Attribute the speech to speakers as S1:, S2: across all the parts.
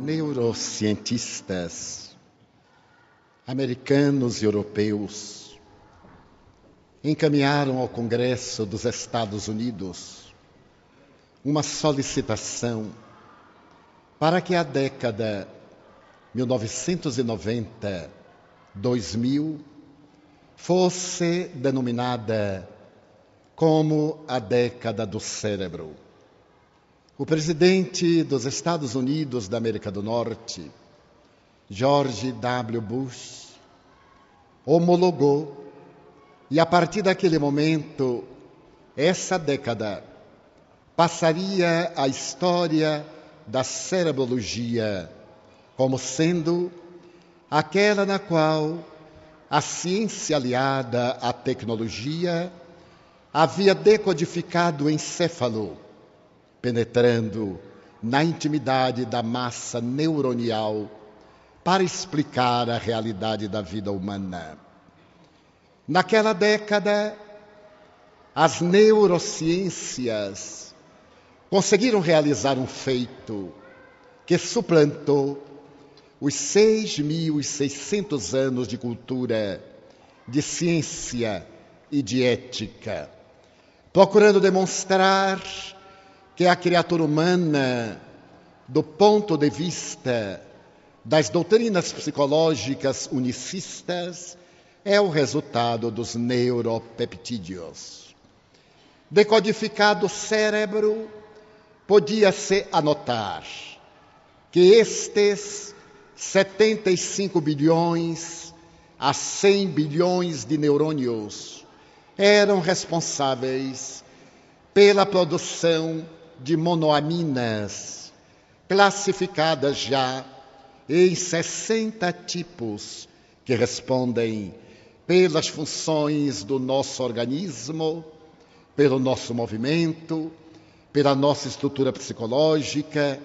S1: Neurocientistas americanos e europeus encaminharam ao Congresso dos Estados Unidos uma solicitação para que a década 1990-2000 fosse denominada como a década do cérebro. O presidente dos Estados Unidos da América do Norte, George W. Bush, homologou, e a partir daquele momento, essa década passaria à história da cerebrologia como sendo aquela na qual a ciência aliada à tecnologia havia decodificado o encéfalo, penetrando na intimidade da massa neuronial para explicar a realidade da vida humana. Naquela década, as neurociências conseguiram realizar um feito que suplantou os 6.600 anos de cultura, de ciência e de ética, procurando demonstrar que a criatura humana, do ponto de vista das doutrinas psicológicas unicistas, é o resultado dos neuropeptídeos. Decodificado o cérebro, podia-se anotar que estes 75 bilhões a 100 bilhões de neurônios eram responsáveis pela produção de monoaminas, classificadas já em 60 tipos que respondem pelas funções do nosso organismo, pelo nosso movimento, pela nossa estrutura psicológica,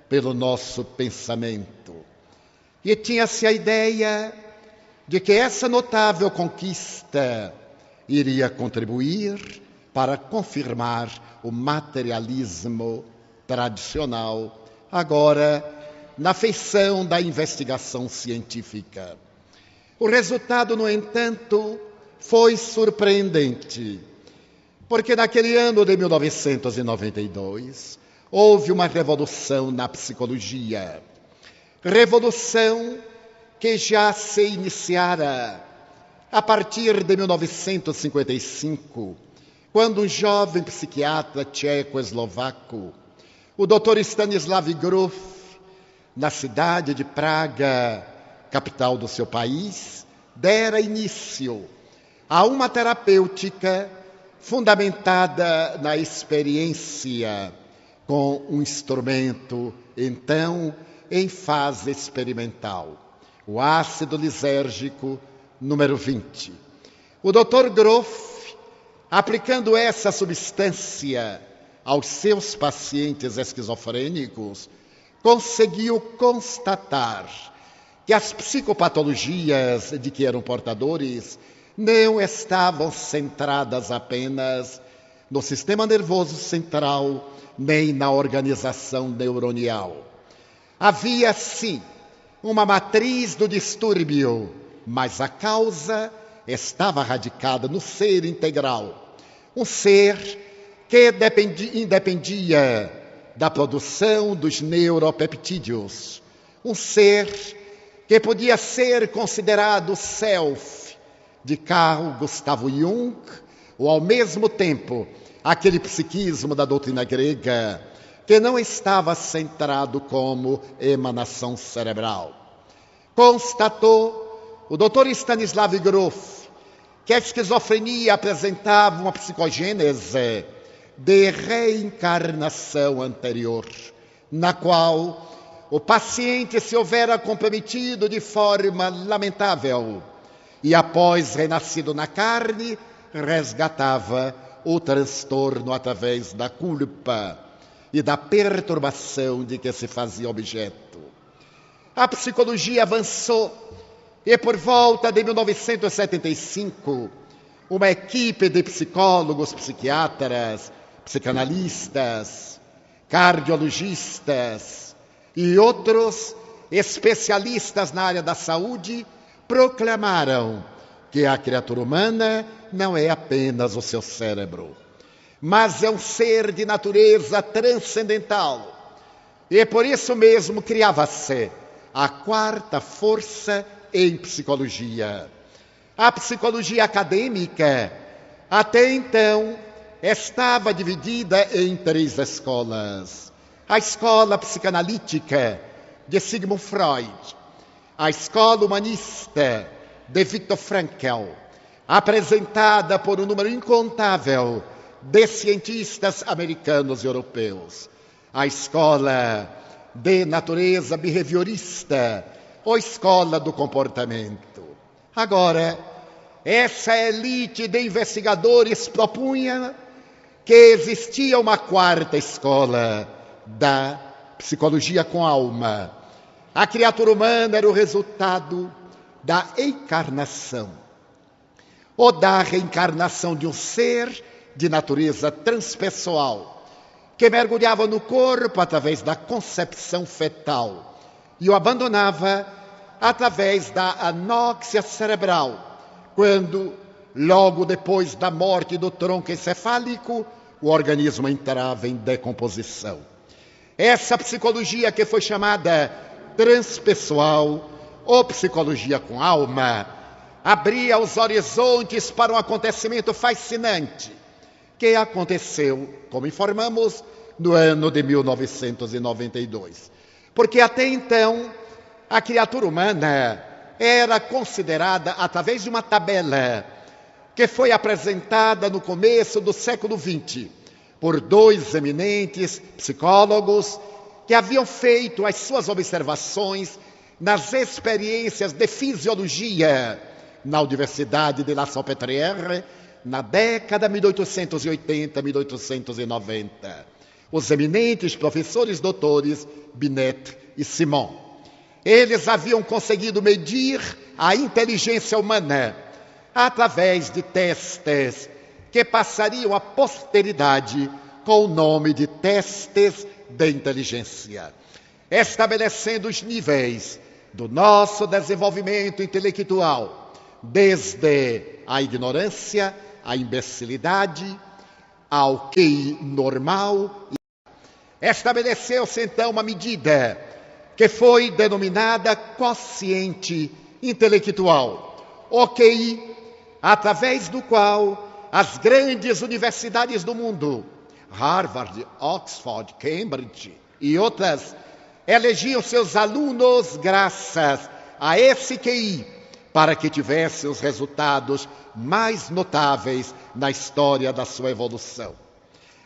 S1: pelo nosso pensamento. E tinha-se a ideia de que essa notável conquista iria contribuir para confirmar o materialismo tradicional, agora na feição da investigação científica. O resultado, no entanto, foi surpreendente, porque naquele ano de 1992 houve uma revolução na psicologia, revolução que já se iniciara a partir de 1955, quando um jovem psiquiatra tcheco-eslovaco, o Dr. Stanislav Grof, na cidade de Praga, capital do seu país, dera início a uma terapêutica fundamentada na experiência, com um instrumento, então, em fase experimental, o ácido lisérgico número 20. O Dr. Grof, aplicando essa substância aos seus pacientes esquizofrênicos, conseguiu constatar que as psicopatologias de que eram portadores não estavam centradas apenas no sistema nervoso central, nem na organização neuronial. Havia, sim, uma matriz do distúrbio, mas a causa estava radicada no ser integral. Um ser que independia da produção dos neuropeptídeos. Um ser que podia ser considerado self de Carl Gustav Jung, ou ao mesmo tempo aquele psiquismo da doutrina grega que não estava centrado como emanação cerebral. Constatou o Dr. Stanislav Grof que a esquizofrenia apresentava uma psicogênese de reencarnação anterior, na qual o paciente se houvera comprometido de forma lamentável e, após renascido na carne, resgatava o transtorno através da culpa e da perturbação de que se fazia objeto. A psicologia avançou e, por volta de 1975, uma equipe de psicólogos, psiquiatras, psicanalistas, cardiologistas, E outros especialistas na área da saúde proclamaram que a criatura humana não é apenas o seu cérebro, mas é um ser de natureza transcendental. E por isso mesmo criava-se a quarta força em psicologia. A psicologia acadêmica, até então, estava dividida em 3 escolas. A escola psicanalítica de Sigmund Freud, a escola humanista de Viktor Frankl, apresentada por um número incontável de cientistas americanos e europeus, a escola de natureza behaviorista, ou escola do comportamento. Agora, essa elite de investigadores propunha que existia uma quarta escola da psicologia com alma. A criatura humana era o resultado da encarnação, ou da reencarnação de um ser de natureza transpessoal, que mergulhava no corpo através da concepção fetal e o abandonava através da anóxia cerebral, quando, logo depois da morte do tronco encefálico, o organismo entrava em decomposição. Essa psicologia que foi chamada transpessoal ou psicologia com alma abria os horizontes para um acontecimento fascinante que aconteceu, como informamos, no ano de 1992. Porque até então a criatura humana era considerada através de uma tabela que foi apresentada no começo do século XX por 2 eminentes psicólogos que haviam feito as suas observações nas experiências de fisiologia na Universidade de La Salpêtrière na década 1880-1890. Os eminentes professores doutores Binet e Simon. Eles haviam conseguido medir a inteligência humana através de testes que passariam à posteridade com o nome de testes de inteligência, estabelecendo os níveis do nosso desenvolvimento intelectual, desde a ignorância, a imbecilidade, ao QI normal. Estabeleceu-se então uma medida que foi denominada quociente intelectual, o QI, através do qual as grandes universidades do mundo, Harvard, Oxford, Cambridge e outras, elegiam seus alunos graças a esse QI, para que tivesse os resultados mais notáveis na história da sua evolução.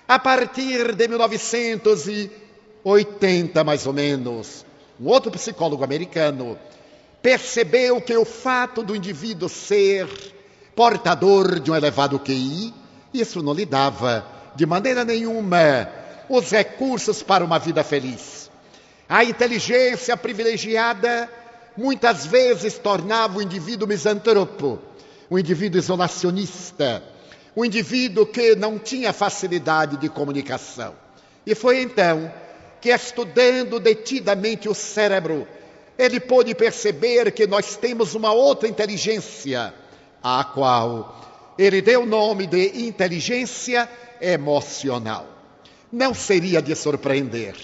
S1: A partir de 1980, mais ou menos, um outro psicólogo americano percebeu que o fato do indivíduo ser portador de um elevado QI, isso não lhe dava, de maneira nenhuma, os recursos para uma vida feliz. A inteligência privilegiada muitas vezes tornava o indivíduo misantropo, um indivíduo isolacionista, um indivíduo que não tinha facilidade de comunicação. E foi então que, estudando detidamente o cérebro, ele pôde perceber que nós temos uma outra inteligência, à qual ele deu o nome de inteligência emocional. Não seria de surpreender,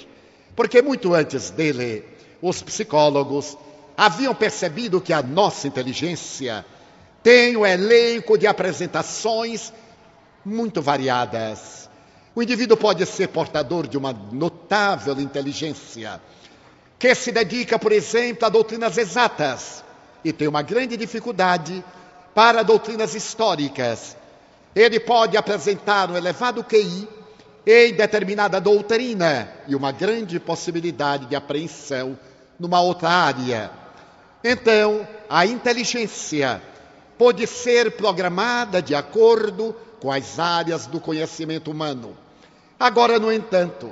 S1: porque muito antes dele, os psicólogos haviam percebido que a nossa inteligência tem um elenco de apresentações muito variadas. O indivíduo pode ser portador de uma notável inteligência, que se dedica, por exemplo, a doutrinas exatas e tem uma grande dificuldade para doutrinas históricas. Ele pode apresentar um elevado QI em determinada doutrina e uma grande possibilidade de apreensão numa outra área. Então, a inteligência pode ser programada de acordo com as áreas do conhecimento humano. Agora, no entanto,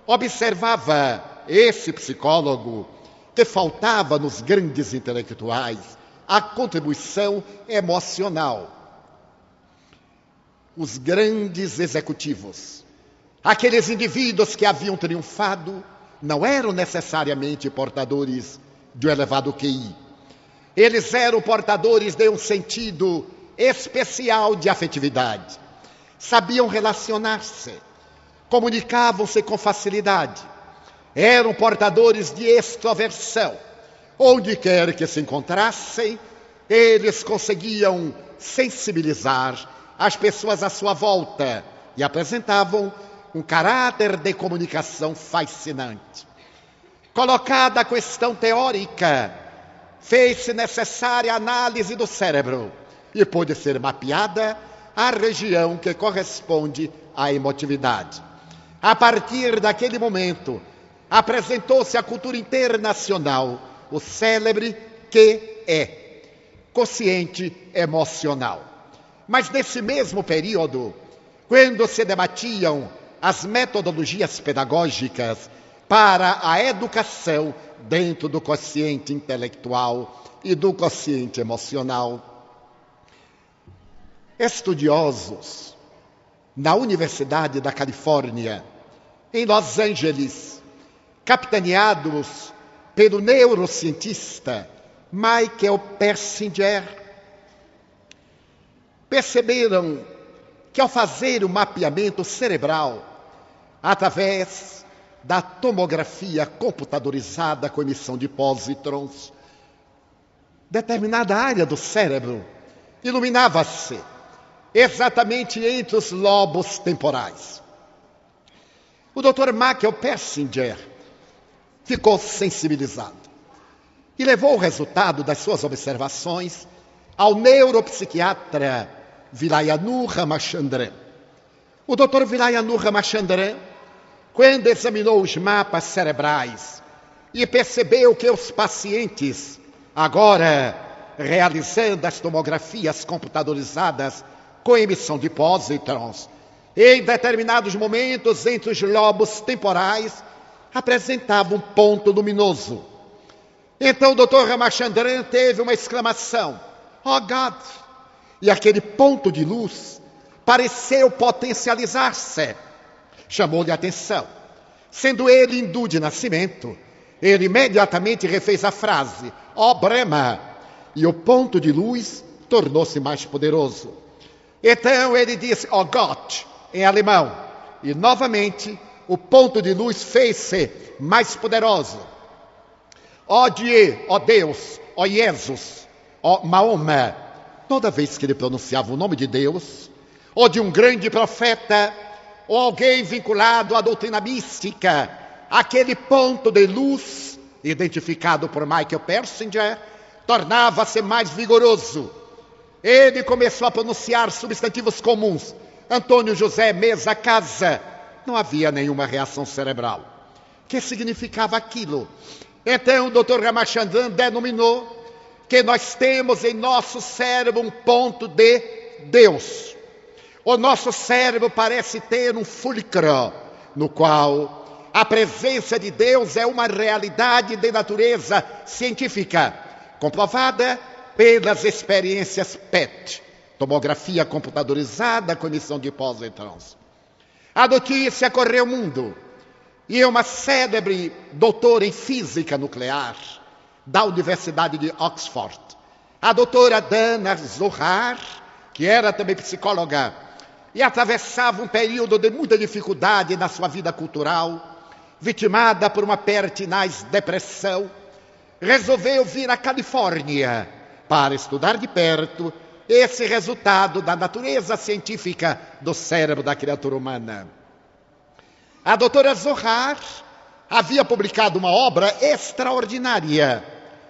S1: observava esse psicólogo que faltava nos grandes intelectuais a contribuição emocional. Os grandes executivos, aqueles indivíduos que haviam triunfado não eram necessariamente portadores de um elevado QI. Eles eram portadores de um sentido especial de afetividade. Sabiam relacionar-se, comunicavam-se com facilidade, eram portadores de extroversão. Onde quer que se encontrassem, eles conseguiam sensibilizar as pessoas à sua volta e apresentavam um caráter de comunicação fascinante. Colocada a questão teórica, fez-se necessária a análise do cérebro e pôde ser mapeada a região que corresponde à emotividade. A partir daquele momento, apresentou-se à cultura internacional o célebre QE, quociente emocional. Mas nesse mesmo período, quando se debatiam as metodologias pedagógicas para a educação dentro do quociente intelectual e do quociente emocional, estudiosos na Universidade da Califórnia, em Los Angeles, capitaneados pelo neurocientista Michael Persinger, perceberam que ao fazer o mapeamento cerebral através da tomografia computadorizada com emissão de pósitrons, determinada área do cérebro iluminava-se exatamente entre os lobos temporais. O Dr. Michael Persinger ficou sensibilizado e levou o resultado das suas observações ao neuropsiquiatra Vilayanu Ramachandran. O Dr. Vilayanu Ramachandran, quando examinou os mapas cerebrais e percebeu que os pacientes, agora realizando as tomografias computadorizadas com emissão de pósitrons, em determinados momentos entre os lobos temporais, apresentavam um ponto luminoso. Então o Dr. Ramachandran teve uma exclamação: "Oh God!" E aquele ponto de luz pareceu potencializar-se. Chamou-lhe a atenção. Sendo ele hindu de nascimento, ele imediatamente refez a frase: "Oh Brahma!" E o ponto de luz tornou-se mais poderoso. Então ele disse: "Oh Gott!" em alemão. E novamente o ponto de luz fez-se mais poderoso. "Oh Dieu, oh Deus, oh Jesus, oh Mahoma." Toda vez que ele pronunciava o nome de Deus, ou de um grande profeta, ou alguém vinculado à doutrina mística, aquele ponto de luz, identificado por Michael Persinger, tornava-se mais vigoroso. Ele começou a pronunciar substantivos comuns: Antônio, José, mesa, casa. Não havia nenhuma reação cerebral. O que significava aquilo? Então o Dr. Ramachandran denominou que nós temos em nosso cérebro um ponto de Deus. O nosso cérebro parece ter um fulcro, no qual a presença de Deus é uma realidade de natureza científica, comprovada pelas experiências PET, tomografia computadorizada com emissão de pósitrons. A notícia correu o mundo, e uma célebre doutora em física nuclear da Universidade de Oxford, a doutora Dana Zohar, que era também psicóloga e atravessava um período de muita dificuldade na sua vida cultural, vitimada por uma pertinaz depressão, resolveu vir à Califórnia para estudar de perto esse resultado da natureza científica do cérebro da criatura humana. A doutora Zohar havia publicado uma obra extraordinária,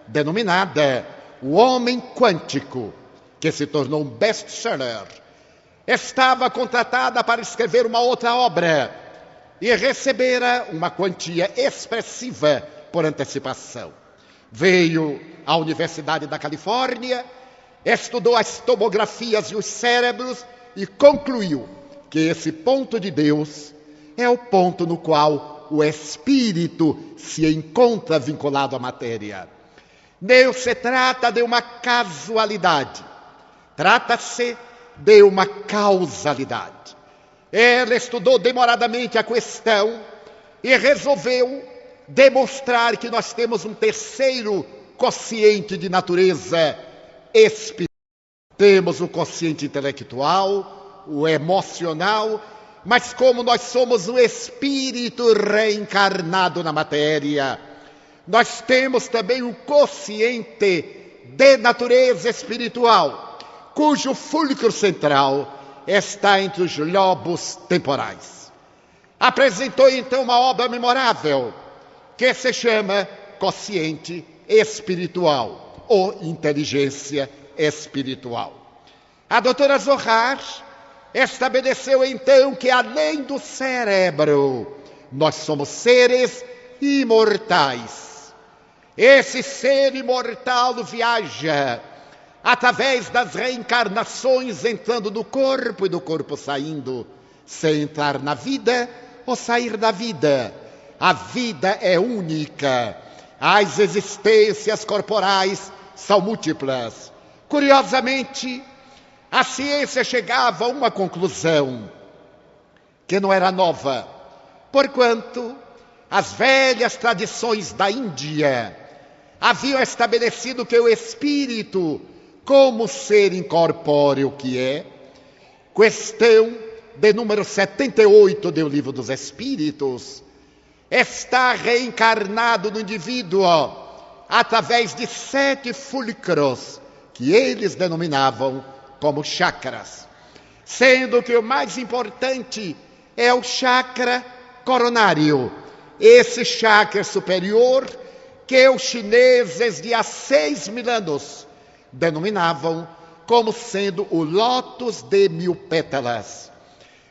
S1: denominada O Homem Quântico, que se tornou um best-seller. Estava contratada para escrever uma outra obra e recebera uma quantia expressiva por antecipação. Veio à Universidade da Califórnia, estudou as tomografias e os cérebros e concluiu que esse ponto de Deus é o ponto no qual o espírito se encontra vinculado à matéria. Não se trata de uma casualidade, trata-se de uma causalidade. Ela estudou demoradamente a questão e resolveu demonstrar que nós temos um terceiro quociente de natureza espiritual. Temos o quociente intelectual, o emocional, mas como nós somos o espírito reencarnado na matéria, nós temos também um quociente de natureza espiritual, cujo fulcro central está entre os lobos temporais. Apresentou então uma obra memorável, que se chama Quociente Espiritual, ou Inteligência Espiritual. A doutora Zohar estabeleceu então que além do cérebro, nós somos seres imortais. Esse ser imortal viaja através das reencarnações, entrando no corpo e do corpo saindo, sem entrar na vida ou sair da vida. A vida é única, as existências corporais são múltiplas. Curiosamente, a ciência chegava a uma conclusão que não era nova, porquanto as velhas tradições da Índia haviam estabelecido que o espírito, como ser incorpóreo que é, questão de número 78 do Livro dos Espíritos, está reencarnado no indivíduo através de 7 fulcros, que eles denominavam como chakras, sendo que o mais importante é o chakra coronário, esse chakra superior que os chineses de há 6.000 anos denominavam como sendo o lótus de 1000 pétalas.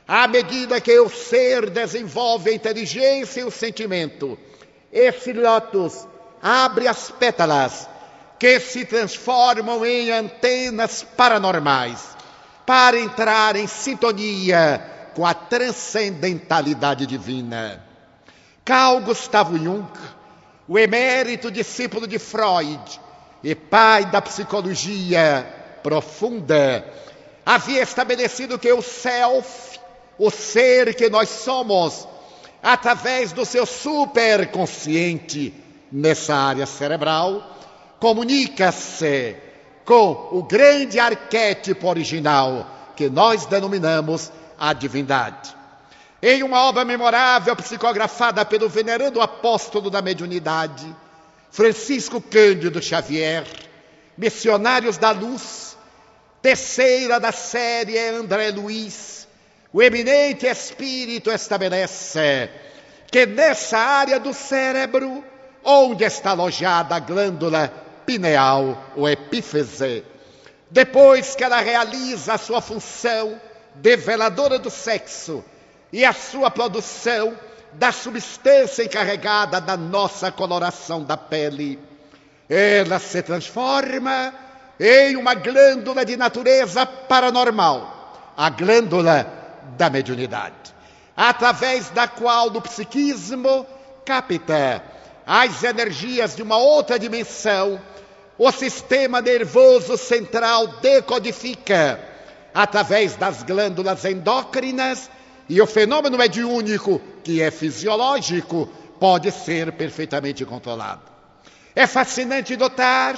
S1: À medida que o ser desenvolve a inteligência e o sentimento, esse lótus abre as pétalas que se transformam em antenas paranormais para entrar em sintonia com a transcendentalidade divina. Carl Gustav Jung, o emérito discípulo de Freud e pai da psicologia profunda, havia estabelecido que o self, o ser que nós somos, através do seu superconsciente nessa área cerebral, comunica-se com o grande arquétipo original que nós denominamos a divindade. Em uma obra memorável psicografada pelo venerando apóstolo da mediunidade, Francisco Cândido Xavier, Missionários da Luz, terceira da série André Luiz, o eminente espírito estabelece que nessa área do cérebro, onde está alojada a glândula pineal ou epífise, depois que ela realiza a sua função develadora do sexo e a sua produção da substância encarregada da nossa coloração da pele, ela se transforma em uma glândula de natureza paranormal, a glândula da mediunidade, através da qual no psiquismo capta as energias de uma outra dimensão. O sistema nervoso central decodifica através das glândulas endócrinas e o fenômeno mediúnico, que é fisiológico, pode ser perfeitamente controlado. É fascinante notar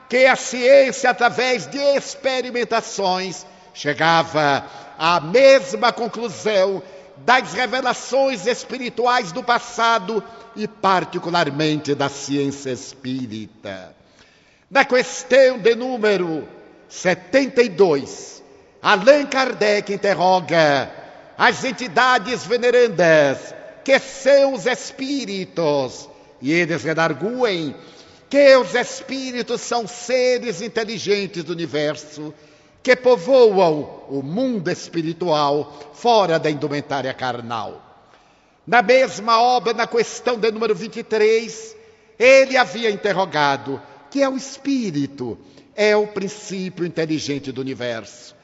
S1: que a ciência, através de experimentações, chegava à mesma conclusão das revelações espirituais do passado e particularmente da ciência espírita. Na questão de número 72, Allan Kardec interroga as entidades venerandas, que são os espíritos, e eles redarguem que os espíritos são seres inteligentes do universo que povoam o mundo espiritual fora da indumentária carnal. Na mesma obra, na questão de número 23, ele havia interrogado que é o espírito, é o princípio inteligente do universo,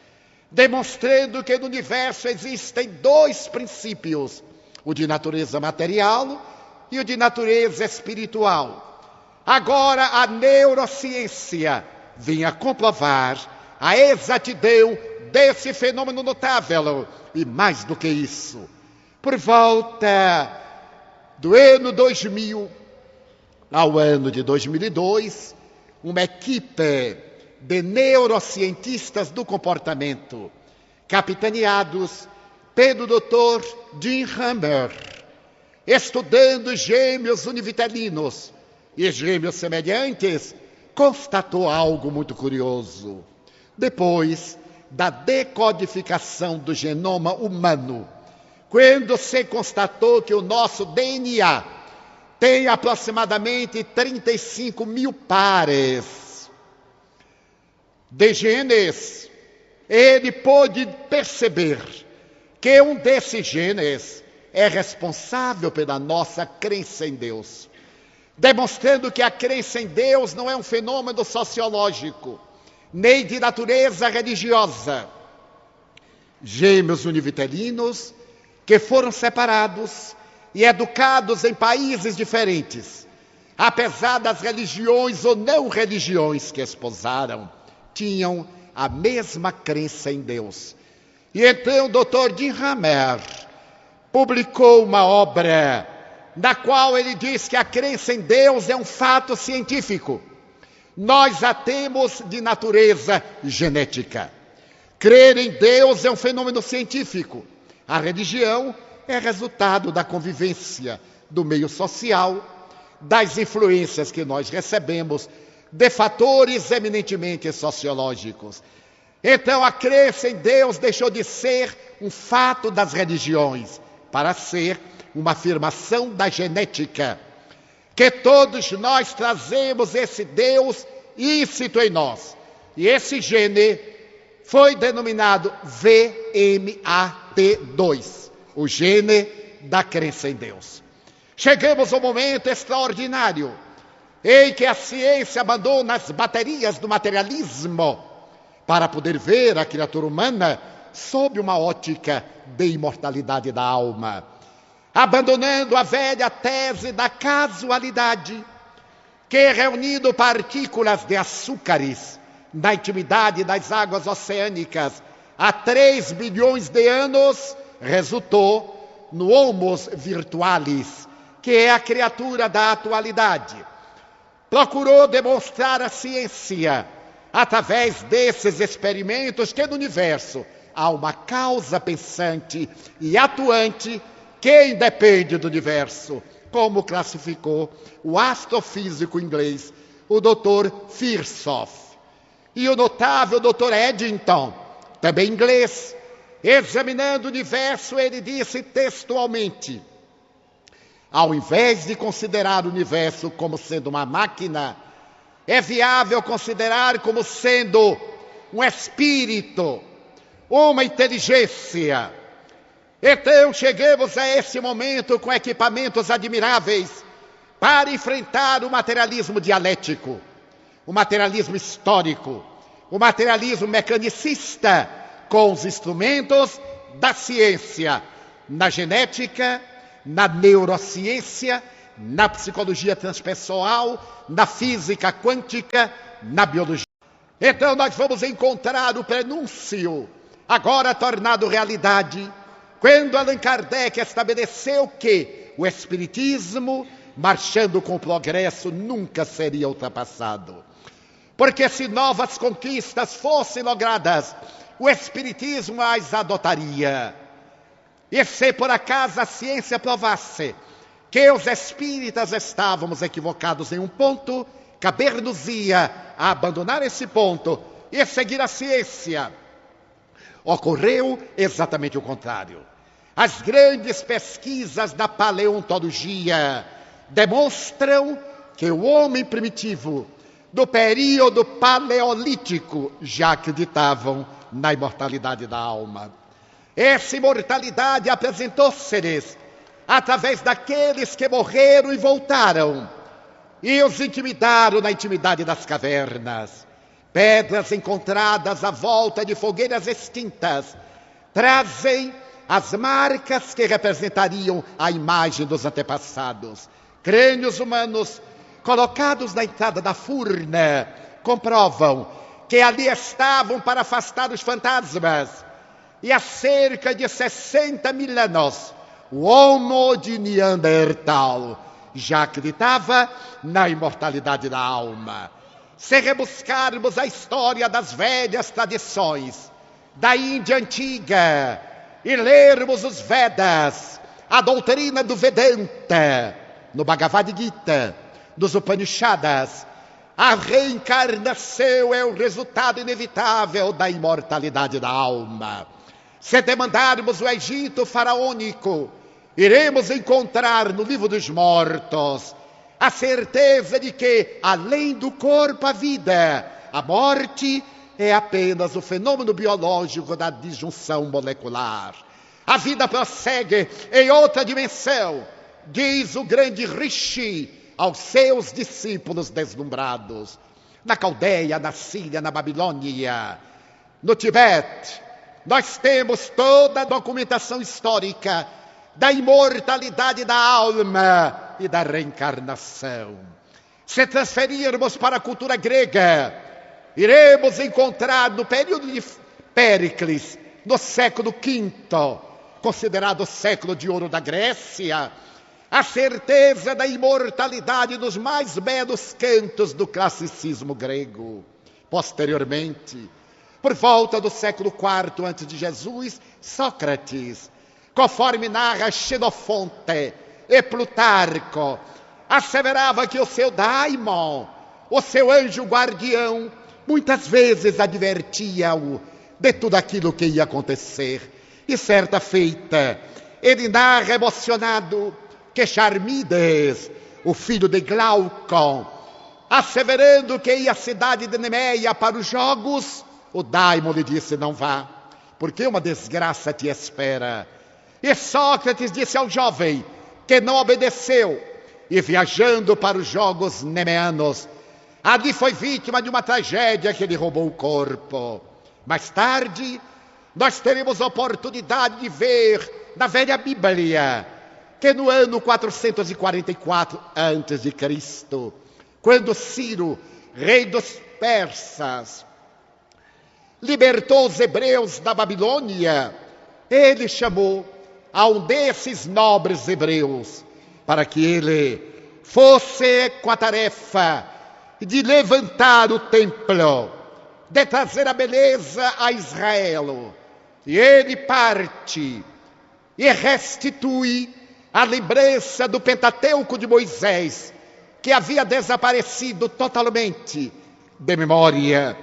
S1: demonstrando que no universo existem 2 princípios, o de natureza material e o de natureza espiritual. Agora a neurociência vinha comprovar a exatidão desse fenômeno notável, e mais do que isso, por volta Do ano 2000 ao ano de 2002, uma equipe de neurocientistas do comportamento, capitaneados pelo Dr. Jim Hammer, estudando gêmeos univitelinos e gêmeos semelhantes, constatou algo muito curioso. Depois da decodificação do genoma humano, quando se constatou que o nosso DNA tem aproximadamente 35 mil pares de genes, ele pôde perceber que um desses genes é responsável pela nossa crença em Deus, demonstrando que a crença em Deus não é um fenômeno sociológico, nem de natureza religiosa. Gêmeos univitelinos que foram separados e educados em países diferentes, apesar das religiões ou não religiões que esposaram, tinham a mesma crença em Deus. E então o Dr. Jim Hammer publicou uma obra na qual ele diz que a crença em Deus é um fato científico. Nós a temos de natureza genética. Crer em Deus é um fenômeno científico. A religião é resultado da convivência, do meio social, das influências que nós recebemos, de fatores eminentemente sociológicos. Então a crença em Deus deixou de ser um fato das religiões para ser uma afirmação da genética, que todos nós trazemos esse Deus íncito em nós. E esse gene foi denominado VMAT2, o gene da crença em Deus. Chegamos ao momento extraordinário em que a ciência abandona as baterias do materialismo para poder ver a criatura humana sob uma ótica de imortalidade da alma, abandonando a velha tese da casualidade, que reunindo partículas de açúcares na intimidade das águas oceânicas há 3 bilhões de anos, resultou no Homo virtualis, que é a criatura da atualidade. Procurou demonstrar a ciência, através desses experimentos, que no universo há uma causa pensante e atuante que independe do universo, como classificou o astrofísico inglês, o Dr. Firsoff. E o notável Dr. Eddington, também inglês, examinando o universo, ele disse textualmente: ao invés de considerar o universo como sendo uma máquina, é viável considerar como sendo um espírito, uma inteligência. Então chegamos a esse momento com equipamentos admiráveis para enfrentar o materialismo dialético, o materialismo histórico, o materialismo mecanicista, com os instrumentos da ciência, na genética, na neurociência, na psicologia transpessoal, na física quântica, na biologia. Então nós vamos encontrar o prenúncio, agora tornado realidade, quando Allan Kardec estabeleceu que o espiritismo, marchando com o progresso, nunca seria ultrapassado. Porque se novas conquistas fossem logradas, o espiritismo as adotaria. E se por acaso a ciência provasse que os espíritas estávamos equivocados em um ponto, caber-nos-ia a abandonar esse ponto e seguir a ciência. Ocorreu exatamente o contrário. As grandes pesquisas da paleontologia demonstram que o homem primitivo, do período paleolítico, já acreditavam na imortalidade da alma. Essa imortalidade apresentou-se-lhes através daqueles que morreram e voltaram, e os intimidaram na intimidade das cavernas. Pedras encontradas à volta de fogueiras extintas trazem as marcas que representariam a imagem dos antepassados. Crânios humanos colocados na entrada da furna comprovam que ali estavam para afastar os fantasmas. E há cerca de 60 mil anos, o Homo de Neandertal, já acreditava na imortalidade da alma. Se rebuscarmos a história das velhas tradições da Índia antiga e lermos os Vedas, a doutrina do Vedanta, no Bhagavad Gita, nos Upanishads, a reencarnação é o resultado inevitável da imortalidade da alma. Se demandarmos o Egito faraônico, iremos encontrar no livro dos mortos a certeza de que, além do corpo, a vida, a morte é apenas o fenômeno biológico da disjunção molecular. A vida prossegue em outra dimensão, diz o grande Rishi aos seus discípulos deslumbrados. Na Caldeia, na Síria, na Babilônia, no Tibete, nós temos toda a documentação histórica da imortalidade da alma e da reencarnação. Se transferirmos para a cultura grega, iremos encontrar no período de Péricles, no século V, considerado o século de ouro da Grécia, a certeza da imortalidade nos mais belos cantos do classicismo grego. Posteriormente, por volta do século IV a.C., Sócrates, conforme narra Xenofonte e Plutarco, asseverava que o seu daimon, o seu anjo guardião, muitas vezes advertia-o de tudo aquilo que ia acontecer. E certa feita, ele narra emocionado que Charmides, o filho de Glaucon, asseverando que ia à cidade de Nemeia para os jogos, o daimon lhe disse: não vá, porque uma desgraça te espera. E Sócrates disse ao jovem que não obedeceu, e viajando para os jogos nemeanos, ali foi vítima de uma tragédia que lhe roubou o corpo. Mais tarde, nós teremos a oportunidade de ver na velha Bíblia que no ano 444 a.C., quando Ciro, rei dos persas, libertou os hebreus da Babilônia, ele chamou a um desses nobres hebreus para que ele fosse com a tarefa de levantar o templo, de trazer a beleza a Israel. E ele parte e restitui a lembrança do Pentateuco de Moisés, que havia desaparecido totalmente de memória.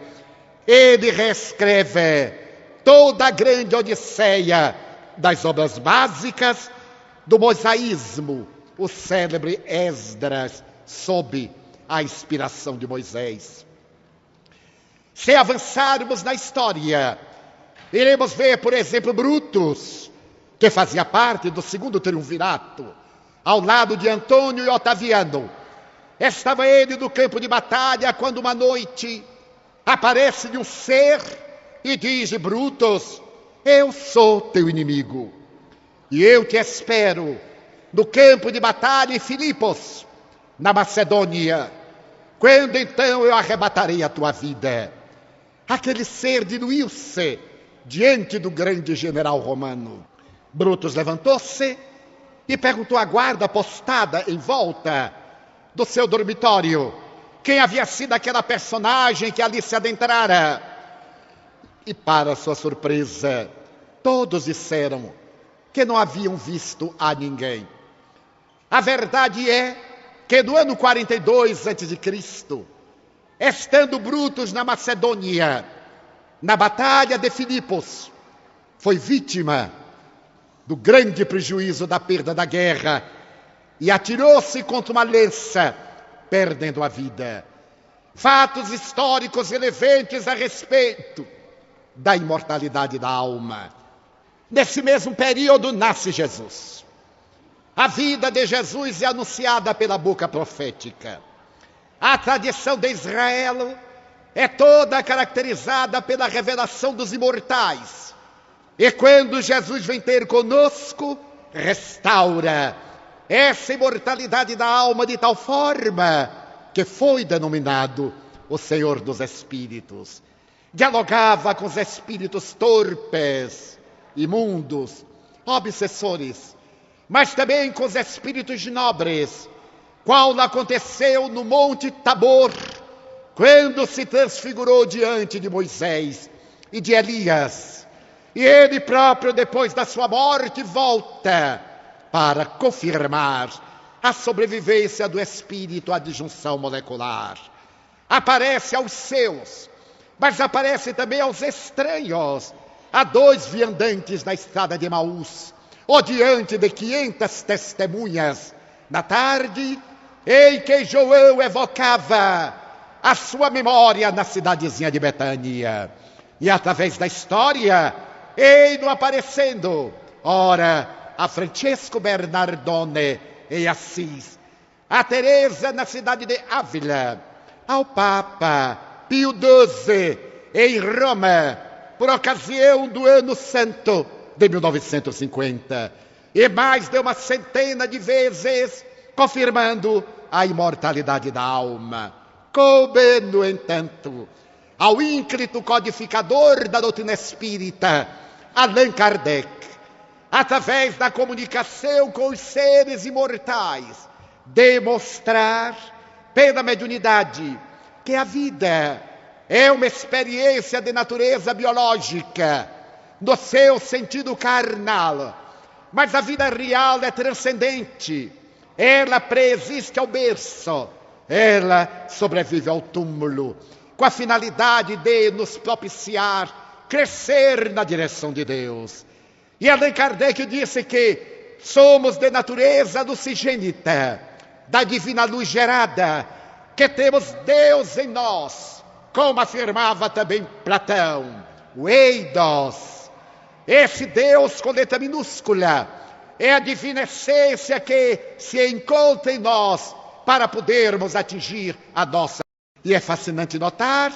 S1: Ele reescreve toda a grande odisseia das obras básicas do mosaísmo, o célebre Esdras, sob a inspiração de Moisés. Se avançarmos na história, iremos ver, por exemplo, Brutus, que fazia parte do segundo triunvirato, ao lado de Antônio e Otaviano. Estava ele no campo de batalha quando uma noite aparece-lhe um ser e diz: Brutus, eu sou teu inimigo e eu te espero no campo de batalha em Filipos, na Macedônia, quando então eu arrebatarei a tua vida. Aquele ser diluiu-se diante do grande general romano. Brutus levantou-se e perguntou à guarda postada em volta do seu dormitório quem havia sido aquela personagem que ali se adentrara. E para sua surpresa, todos disseram que não haviam visto a ninguém. A verdade é que no ano 42 a.C., estando Brutus na Macedônia, na batalha de Filipos, foi vítima do grande prejuízo da perda da guerra e atirou-se contra uma lança, perdendo a vida. Fatos históricos relevantes a respeito da imortalidade da alma. Nesse mesmo período nasce Jesus. A vida de Jesus é anunciada pela boca profética. A tradição de Israel é toda caracterizada pela revelação dos imortais. E quando Jesus vem ter conosco, restaura essa imortalidade da alma de tal forma que foi denominado o Senhor dos Espíritos. Dialogava com os espíritos torpes, imundos, obsessores, mas também com os espíritos nobres, qual aconteceu no Monte Tabor, quando se transfigurou diante de Moisés e de Elias. E ele próprio, depois da sua morte, volta para confirmar a sobrevivência do espírito à disjunção molecular. Aparece aos seus, mas aparece também aos estranhos, a 2 viandantes da estrada de Emaús, ou diante de 500 testemunhas, na tarde em que João evocava a sua memória na cidadezinha de Betânia. E através da história, ei-no aparecendo, ora, a Francesco Bernardone em Assis, a Teresa na cidade de Ávila, ao Papa Pio XII em Roma, por ocasião do Ano Santo de 1950, e mais de uma centena de vezes confirmando a imortalidade da alma. Coube, no entanto, ao ínclito codificador da doutrina espírita, Allan Kardec, através da comunicação com os seres imortais, demonstrar pela mediunidade que a vida é uma experiência de natureza biológica, no seu sentido carnal, mas a vida real é transcendente. Ela preexiste ao berço, ela sobrevive ao túmulo, com a finalidade de nos propiciar crescer na direção de Deus. E Allan Kardec disse que somos de natureza lucigênita, da divina luz gerada, que temos Deus em nós, como afirmava também Platão, o Eidos. Esse Deus com letra minúscula é a divina essência que se encontra em nós para podermos atingir a nossa. E é fascinante notar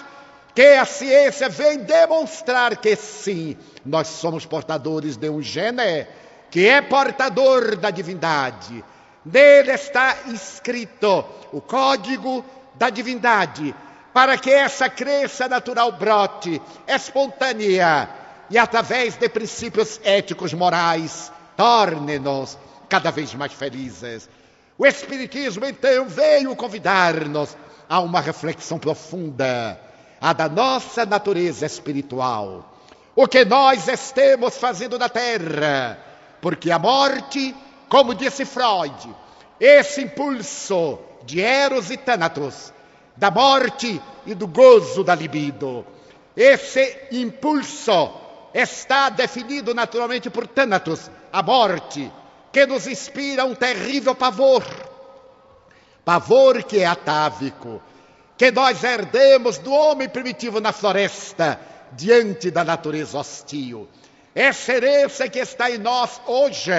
S1: que a ciência vem demonstrar que sim, nós somos portadores de um gene que é portador da divindade. Nele está escrito o código da divindade, para que essa crença natural brote espontânea e através de princípios éticos morais torne-nos cada vez mais felizes. O Espiritismo, então, veio convidar-nos a uma reflexão profunda, a da nossa natureza espiritual. O que nós estamos fazendo na Terra, porque a morte, como disse Freud, esse impulso de Eros e Thanatos, da morte e do gozo da libido, esse impulso está definido naturalmente por Thanatos, a morte, que nos inspira um terrível pavor, pavor que é atávico, que nós herdemos do homem primitivo na floresta, diante da natureza hostil. Essa herança que está em nós hoje,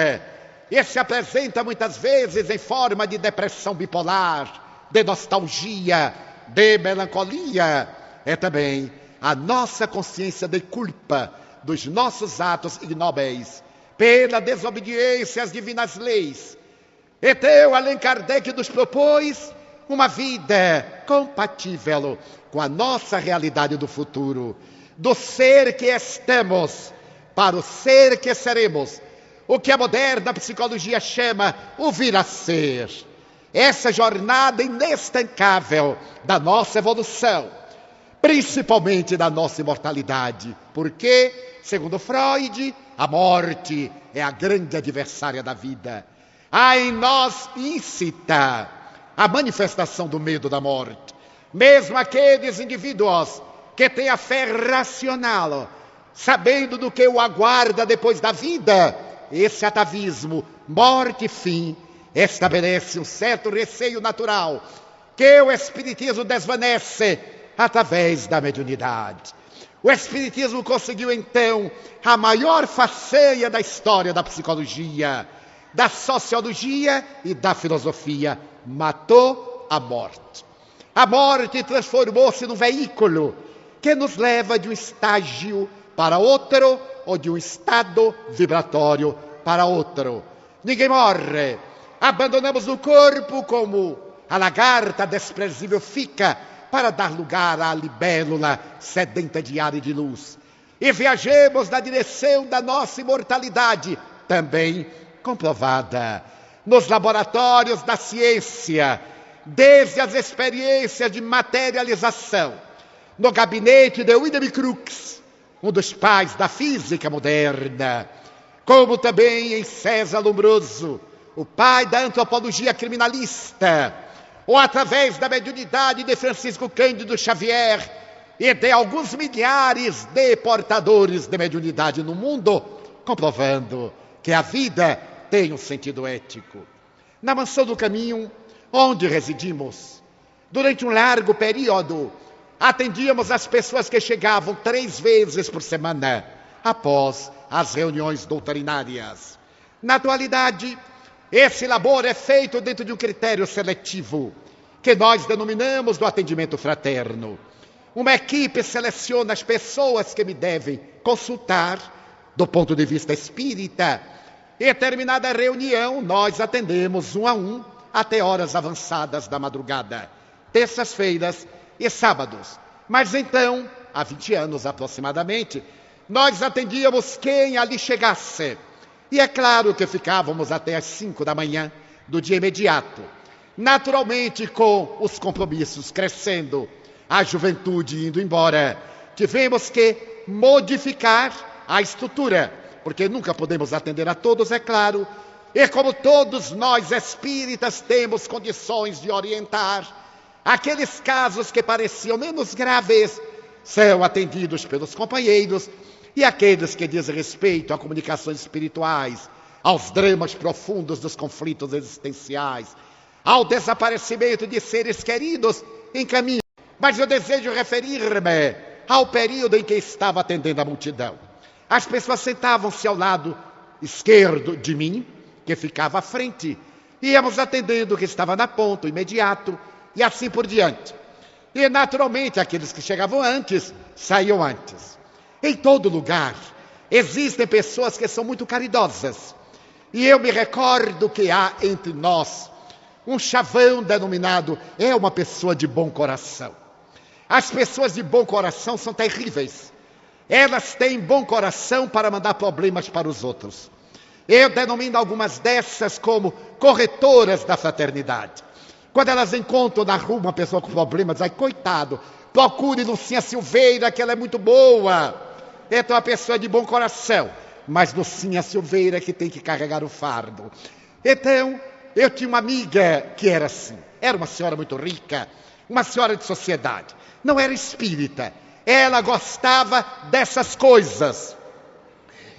S1: e se apresenta muitas vezes em forma de depressão bipolar, de nostalgia, de melancolia, é também a nossa consciência de culpa dos nossos atos ignóbeis, pela desobediência às divinas leis. Então, Allan Kardec nos propôs uma vida compatível com a nossa realidade do futuro, do ser que estamos para o ser que seremos, o que a moderna psicologia chama o vir a ser. Essa jornada inestancável da nossa evolução, principalmente da nossa imortalidade, porque, segundo Freud, a morte é a grande adversária da vida. Há em nós íncita a manifestação do medo da morte. Mesmo aqueles indivíduos que têm a fé racional, sabendo do que o aguarda depois da vida, esse atavismo, morte e fim, estabelece um certo receio natural que o Espiritismo desvanece através da mediunidade. O Espiritismo conseguiu, então, a maior façanha da história da psicologia, da sociologia e da filosofia. Matou a morte. A morte transformou-se num veículo que nos leva de um estágio para outro, ou de um estado vibratório para outro. Ninguém morre. Abandonamos o corpo como a lagarta desprezível fica para dar lugar à libélula sedenta de ar e de luz. E viajemos na direção da nossa imortalidade, também comprovada nos laboratórios da ciência, desde as experiências de materialização, no gabinete de Wilhelm Crookes, um dos pais da física moderna, como também em César Lombroso, o pai da antropologia criminalista, ou através da mediunidade de Francisco Cândido Xavier e de alguns milhares de portadores de mediunidade no mundo, comprovando que a vida tem um sentido ético. Na Mansão do Caminho, onde residimos, durante um largo período, atendíamos as pessoas que chegavam 3 vezes por semana, após as reuniões doutrinárias. Na atualidade, esse labor é feito dentro de um critério seletivo, que nós denominamos do atendimento fraterno. Uma equipe seleciona as pessoas que me devem consultar do ponto de vista espírita. Em terminada reunião, nós atendemos 1 a 1 até horas avançadas da madrugada, terças-feiras e sábados. Mas então, há 20 anos aproximadamente, nós atendíamos quem ali chegasse. E é claro que ficávamos até as 5 da manhã do dia imediato. Naturalmente, com os compromissos crescendo, a juventude indo embora, tivemos que modificar a estrutura, porque nunca podemos atender a todos, é claro. E como todos nós espíritas temos condições de orientar, aqueles casos que pareciam menos graves são atendidos pelos companheiros, e aqueles que dizem respeito a comunicações espirituais, aos dramas profundos dos conflitos existenciais, ao desaparecimento de seres queridos, encaminham. Mas eu desejo referir-me ao período em que estava atendendo a multidão. As pessoas sentavam-se ao lado esquerdo de mim, que ficava à frente, e íamos atendendo o que estava na ponta, o imediato, e assim por diante. E naturalmente aqueles que chegavam antes, saíam antes. Em todo lugar existem pessoas que são muito caridosas. E eu me recordo que há entre nós um chavão denominado é uma pessoa de bom coração. As pessoas de bom coração são terríveis. Elas têm bom coração para mandar problemas para os outros. Eu denomino algumas dessas como corretoras da fraternidade. Quando elas encontram na rua uma pessoa com problemas, dizem, coitado, procure Lucinha Silveira, que ela é muito boa. Então a pessoa é de bom coração, mas Lucinha Silveira que tem que carregar o fardo. Então, eu tinha uma amiga que era assim. Era uma senhora muito rica, uma senhora de sociedade. Não era espírita. Ela gostava dessas coisas.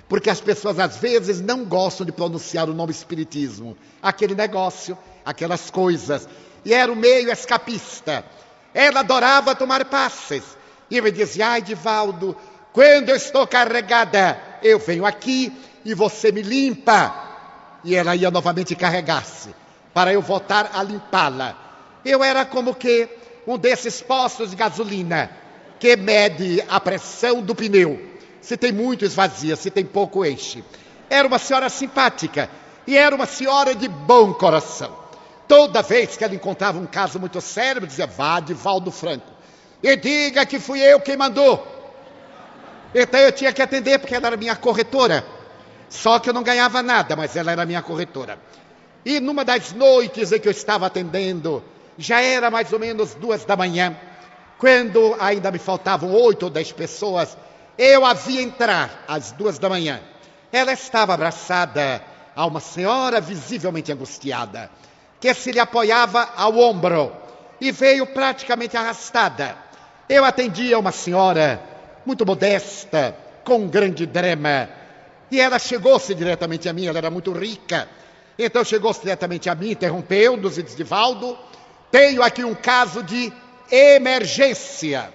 S1: Porque as pessoas às vezes não gostam de pronunciar o nome espiritismo. Aquele negócio, aquelas coisas. E era o meio escapista. Ela adorava tomar passes. E me dizia, ai, Divaldo, quando eu estou carregada, eu venho aqui e você me limpa. E ela ia novamente carregar-se, para eu voltar a limpá-la. Eu era como que um desses postos de gasolina, que mede a pressão do pneu. Se tem muito, esvazia, se tem pouco, enche. Era uma senhora simpática, e era uma senhora de bom coração. Toda vez que ela encontrava um caso muito sério, dizia, vá, Divaldo Franco, e diga que fui eu quem mandou. Então eu tinha que atender, porque ela era minha corretora. Só que eu não ganhava nada, mas ela era minha corretora. E numa das noites em que eu estava atendendo, já era mais ou menos 2 da manhã, quando ainda me faltavam 8 ou 10 pessoas, eu a vi entrar às 2 da manhã. Ela estava abraçada a uma senhora visivelmente angustiada, que se lhe apoiava ao ombro e veio praticamente arrastada. Eu atendia uma senhora muito modesta, com um grande drama, e ela chegou-se diretamente a mim, ela era muito rica, então chegou-se diretamente a mim, interrompeu-nos e disse, Divaldo, tenho aqui um caso de emergência.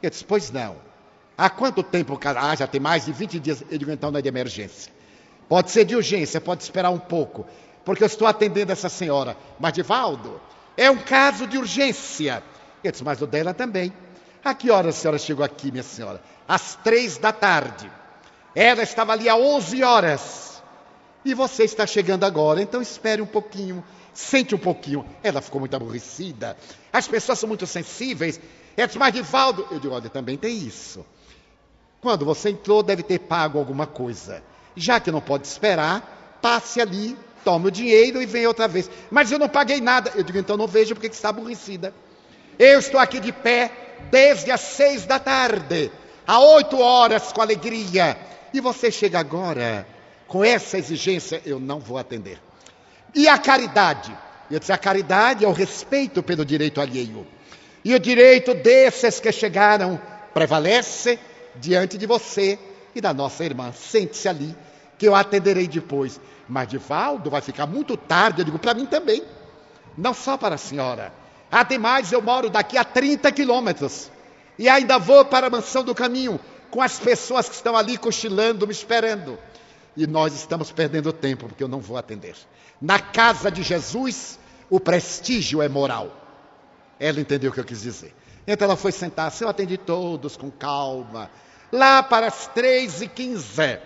S1: Eu disse, pois não. Há quanto tempo o caso? Ah, já tem mais de 20 dias. Eu digo, então não é de emergência. Pode ser de urgência, pode esperar um pouco, porque eu estou atendendo essa senhora. Mas, Divaldo, é um caso de urgência. Eu disse, mas o dela também. A que horas a senhora chegou aqui, minha senhora? Às 3 da tarde. Ela estava ali há 11 horas. E você está chegando agora, então espere um pouquinho. Sente um pouquinho. Ela ficou muito aborrecida. As pessoas são muito sensíveis. Ela disse, mas Divaldo... Eu digo, olha, também tem isso. Quando você entrou, deve ter pago alguma coisa. Já que não pode esperar, passe ali, tome o dinheiro e venha outra vez. Mas eu não paguei nada. Eu digo, então não vejo porque está aborrecida. Eu estou aqui de pé desde as 6 da tarde, há 8 horas com alegria. E você chega agora com essa exigência, eu não vou atender. E a caridade? Eu disse, a caridade é o respeito pelo direito alheio. E o direito desses que chegaram prevalece diante de você e da nossa irmã. Sente-se ali, que eu atenderei depois. Mas, Divaldo, vai ficar muito tarde. Eu digo, para mim também. Não só para a senhora. Ademais, eu moro daqui a 30 quilômetros. E ainda vou para a Mansão do Caminho, com as pessoas que estão ali cochilando, me esperando. E nós estamos perdendo tempo, porque eu não vou atender. Na casa de Jesus, o prestígio é moral. Ela entendeu o que eu quis dizer. Então ela foi sentar-se, eu atendi todos com calma. Lá para as 3h15,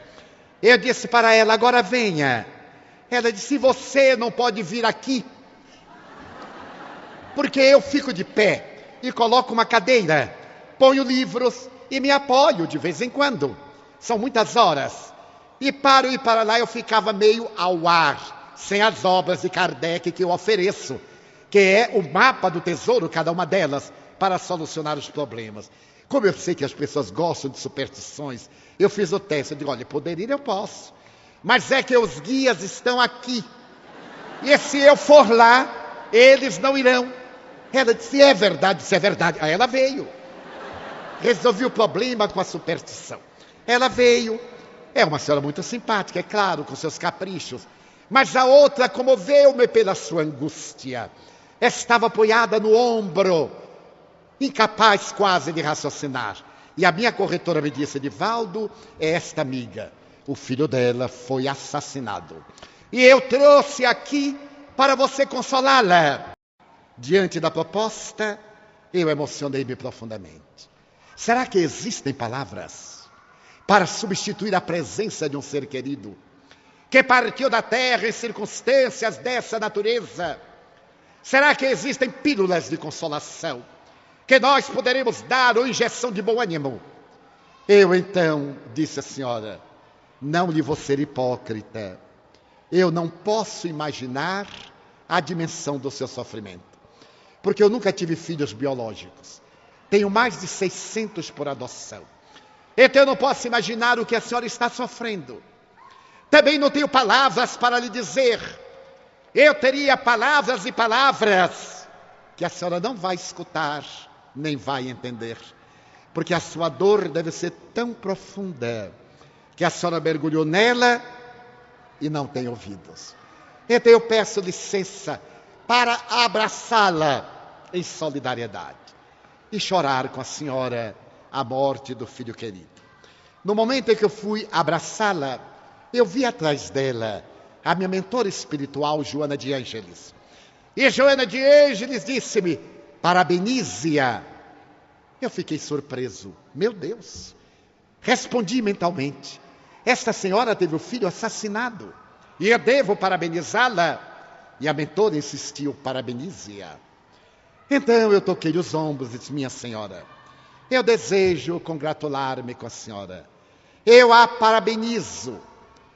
S1: eu disse para ela, agora venha. Ela disse, se você não pode vir aqui, porque eu fico de pé e coloco uma cadeira, ponho livros e me apoio de vez em quando. São muitas horas. E para ir para lá eu ficava meio ao ar, sem as obras de Kardec que eu ofereço, que é o mapa do tesouro, cada uma delas, para solucionar os problemas. Como eu sei que as pessoas gostam de superstições, eu fiz o teste. Eu digo, olha, poder ir eu posso, mas é que os guias estão aqui. E se eu for lá, eles não irão. Ela disse, é verdade, isso é verdade. Aí ela veio. Resolvi o problema com a superstição. Ela veio. É uma senhora muito simpática, é claro, com seus caprichos. Mas a outra comoveu-me pela sua angústia. Estava apoiada no ombro, incapaz quase de raciocinar. E a minha corretora me disse, Divaldo, é esta amiga. O filho dela foi assassinado. E eu trouxe aqui para você consolá-la. Diante da proposta, eu emocionei-me profundamente. Será que existem palavras para substituir a presença de um ser querido, que partiu da terra em circunstâncias dessa natureza? Será que existem pílulas de consolação que nós poderemos dar ou injeção de bom ânimo? Eu então, disse a senhora, não lhe vou ser hipócrita. Eu não posso imaginar a dimensão do seu sofrimento, porque eu nunca tive filhos biológicos. Tenho mais de 600 por adoção. Então eu não posso imaginar o que a senhora está sofrendo. Também não tenho palavras para lhe dizer. Eu teria palavras e palavras que a senhora não vai escutar, nem vai entender. Porque a sua dor deve ser tão profunda que a senhora mergulhou nela e não tem ouvidos. Então eu peço licença para abraçá-la em solidariedade e chorar com a senhora a morte do filho querido. No momento em que eu fui abraçá-la, eu vi atrás dela a minha mentora espiritual, Joana de Ângeles. E Joana de Ângeles disse-me, parabenize-a. Eu fiquei surpreso. Meu Deus! Respondi mentalmente, esta senhora teve o filho assassinado e eu devo parabenizá-la. E a mentora insistiu, parabenize-a. Então eu toquei os ombros e disse, minha senhora, eu desejo congratular-me com a senhora. Eu a parabenizo.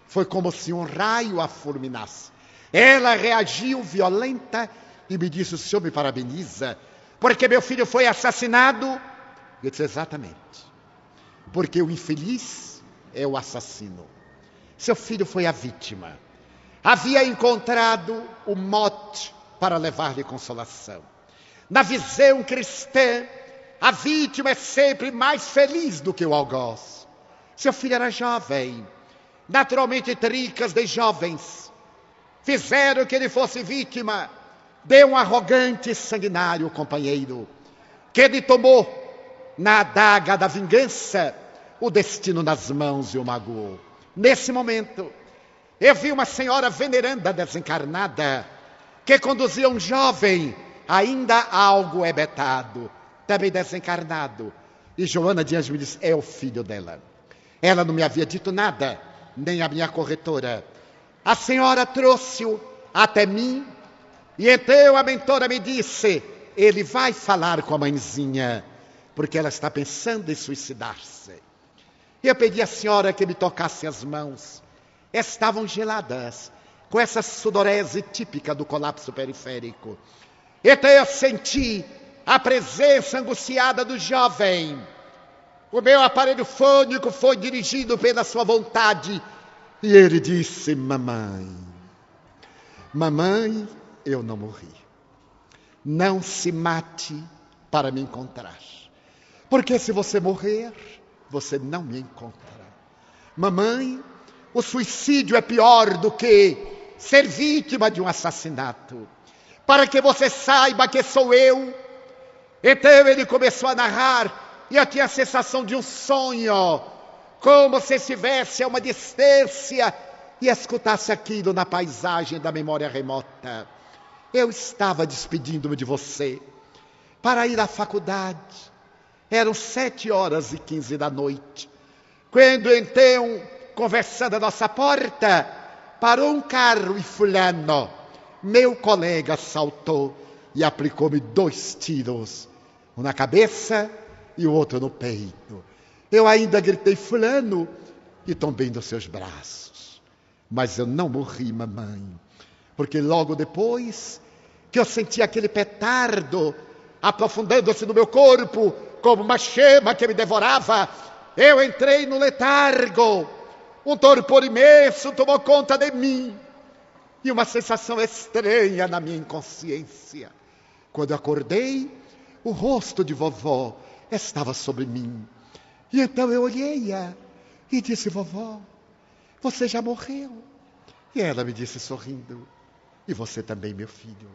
S1: Foi como se um raio a fulminasse. Ela reagiu violenta e me disse, o senhor me parabeniza porque meu filho foi assassinado? Eu disse, exatamente. Porque o infeliz é o assassino. Seu filho foi a vítima. Havia encontrado o mote para levar-lhe consolação. Na visão cristã, a vítima é sempre mais feliz do que o algoz. Seu filho era jovem. Naturalmente, tricas de jovens fizeram que ele fosse vítima de um arrogante e sanguinário companheiro, que lhe tomou, na adaga da vingança, o destino nas mãos e o magoou. Nesse momento, eu vi uma senhora veneranda desencarnada, que conduzia um jovem, ainda algo hebetado, também desencarnado. E Joana de Ângeles me disse, é o filho dela. Ela não me havia dito nada, nem a minha corretora. A senhora trouxe-o até mim, e então a mentora me disse, ele vai falar com a mãezinha, porque ela está pensando em suicidar-se. Eu pedi à senhora que me tocasse as mãos. estavam geladas, com essa sudorese típica do colapso periférico. Então eu senti a presença angustiada do jovem. O meu aparelho fônico foi dirigido pela sua vontade. E ele disse: mamãe, mamãe, eu não morri. Não se mate para me encontrar. Porque se você morrer, você não me encontra. Mamãe, o suicídio é pior do que ser vítima de um assassinato. Para que você saiba que sou eu. Então ele começou a narrar, e eu tinha a sensação de um sonho, como se estivesse a uma distância e escutasse aquilo na paisagem da memória remota. Eu estava despedindo-me de você para ir à faculdade. Eram 7h15 da noite. Quando então, conversando à nossa porta, parou um carro e fulano, meu colega, saltou e aplicou-me 2 tiros. Um na cabeça e o outro no peito. Eu ainda gritei: fulano, e tombei nos seus braços. Mas eu não morri, mamãe, porque logo depois que eu senti aquele petardo aprofundando-se no meu corpo, como uma chama que me devorava, eu entrei no letargo. Um torpor imenso tomou conta de mim, e uma sensação estranha na minha inconsciência. Quando eu acordei, o rosto de vovó estava sobre mim. E então eu olhei-a e disse: vovó, você já morreu. E ela me disse sorrindo: e você também, meu filho.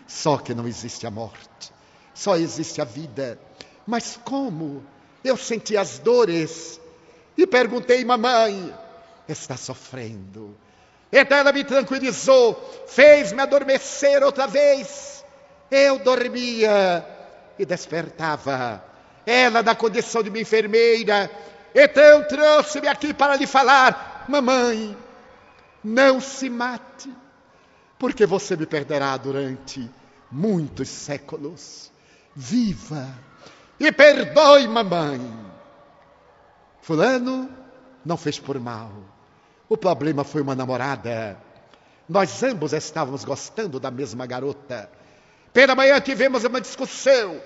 S1: Só que não existe a morte, só existe a vida. Mas como? Eu senti as dores e perguntei: mamãe, está sofrendo? Então ela me tranquilizou, fez-me adormecer outra vez. Eu dormia e despertava. Ela, na condição de minha enfermeira, então trouxe-me aqui para lhe falar: mamãe, não se mate, porque você me perderá durante muitos séculos. Viva e perdoe, mamãe. Fulano não fez por mal. O problema foi uma namorada. Nós ambos estávamos gostando da mesma garota. Pela manhã tivemos uma discussão.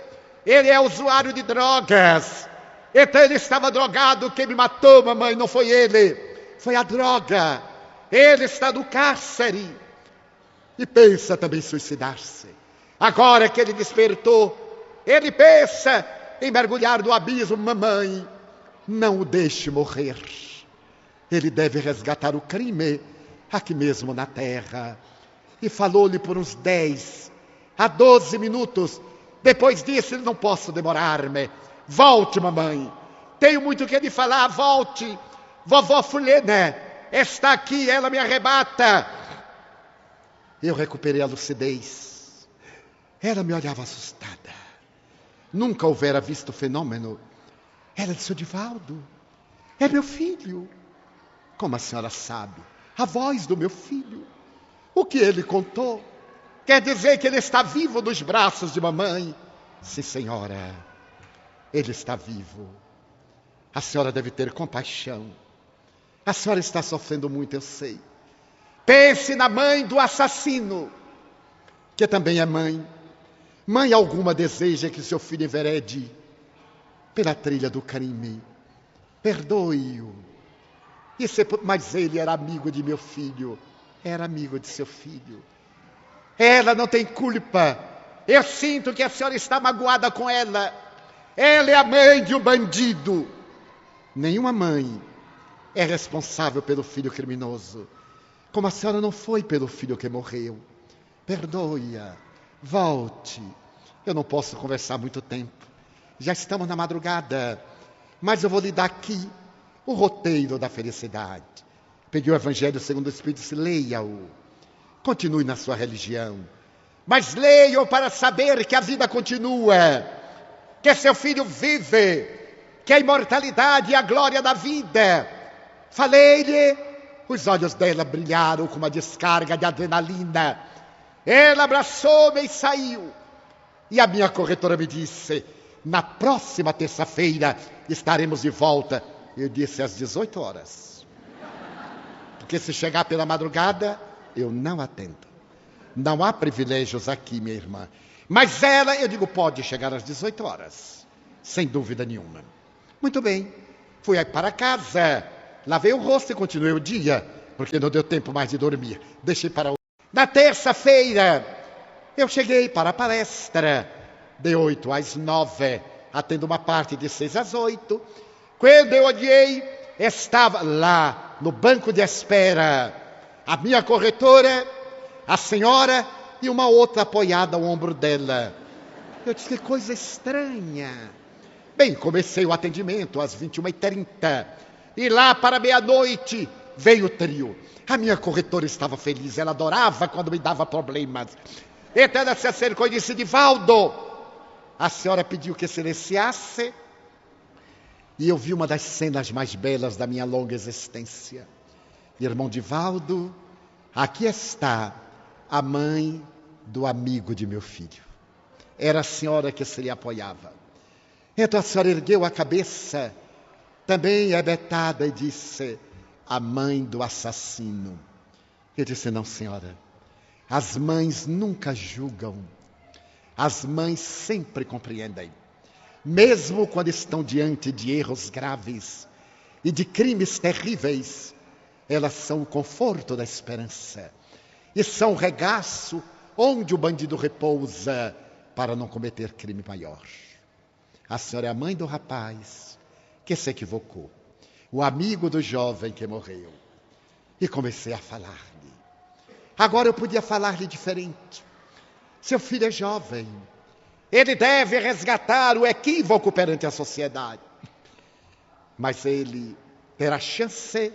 S1: Ele é usuário de drogas. Então ele estava drogado. Quem me matou, mamãe, não foi ele, foi a droga. Ele está no cárcere e pensa também em suicidar-se. Agora que ele despertou, ele pensa em mergulhar no abismo. Mamãe, não o deixe morrer. Ele deve resgatar o crime aqui mesmo na terra. E falou-lhe por uns 10 a 12 minutos. Depois disse: não posso demorar-me. Volte, mamãe. Tenho muito o que lhe falar, volte. Vovó fulana está aqui, ela me arrebata. Eu recuperei a lucidez. Ela me olhava assustada. Nunca houvera visto o fenômeno. Ela disse: Divaldo, é meu filho. Como a senhora sabe? A voz do meu filho. O que ele contou? Quer dizer que ele está vivo nos braços de mamãe? Sim, senhora, ele está vivo. A senhora deve ter compaixão. A senhora está sofrendo muito, eu sei. Pense na mãe do assassino, que também é mãe. Mãe alguma deseja que seu filho enverede pela trilha do crime. Perdoe-o. Mas ele era amigo de meu filho. Era amigo de seu filho. Ela não tem culpa. Eu sinto que a senhora está magoada com ela. Ela é a mãe de um bandido. Nenhuma mãe é responsável pelo filho criminoso, como a senhora não foi pelo filho que morreu. Perdoe-a. Volte. Eu não posso conversar muito tempo. Já estamos na madrugada. Mas eu vou lhe dar aqui o roteiro da felicidade. Peguei o Evangelho segundo o Espírito e disse: leia-o. Continue na sua religião. Mas leia-o para saber que a vida continua. Que seu filho vive. Que a imortalidade e a glória da vida. Falei-lhe. Os olhos dela brilharam com uma descarga de adrenalina. Ela abraçou-me e saiu. E a minha corretora me disse: na próxima terça-feira estaremos de volta. Eu disse: às 18 horas. porque se chegar pela madrugada, eu não atendo. Não há privilégios aqui, minha irmã. Mas ela, eu digo, pode chegar às 18 horas, sem dúvida nenhuma. Muito bem, fui aí para casa, lavei o rosto e continuei o dia, porque não deu tempo mais de dormir. Deixei para o... Na terça-feira, eu cheguei para a palestra, de 8 às 9, atendo uma parte de 6 às 8. Quando eu olhei, estava lá, no banco de espera, a minha corretora, a senhora e uma outra apoiada ao ombro dela. Eu disse, que coisa estranha. Bem, comecei o atendimento às 21h30. E lá para meia-noite veio o trio. A minha corretora estava feliz, ela adorava quando me dava problemas. Então ela se acercou e disse, Divaldo, a senhora pediu que silenciasse. E eu vi uma das cenas mais belas da minha longa existência. Irmão Divaldo, aqui está a mãe do amigo de meu filho. Era a senhora que se lhe apoiava. Então a senhora ergueu a cabeça, também hebetada, e disse, a mãe do assassino. Eu disse, não, senhora, as mães nunca julgam, as mães sempre compreendem. Mesmo quando estão diante de erros graves e de crimes terríveis, elas são o conforto da esperança e são o regaço onde o bandido repousa para não cometer crime maior. A senhora é a mãe do rapaz que se equivocou, o amigo do jovem que morreu. E comecei a falar-lhe. Agora eu podia falar-lhe diferente. Seu filho é jovem. Ele deve resgatar o equívoco perante a sociedade. Mas ele terá chance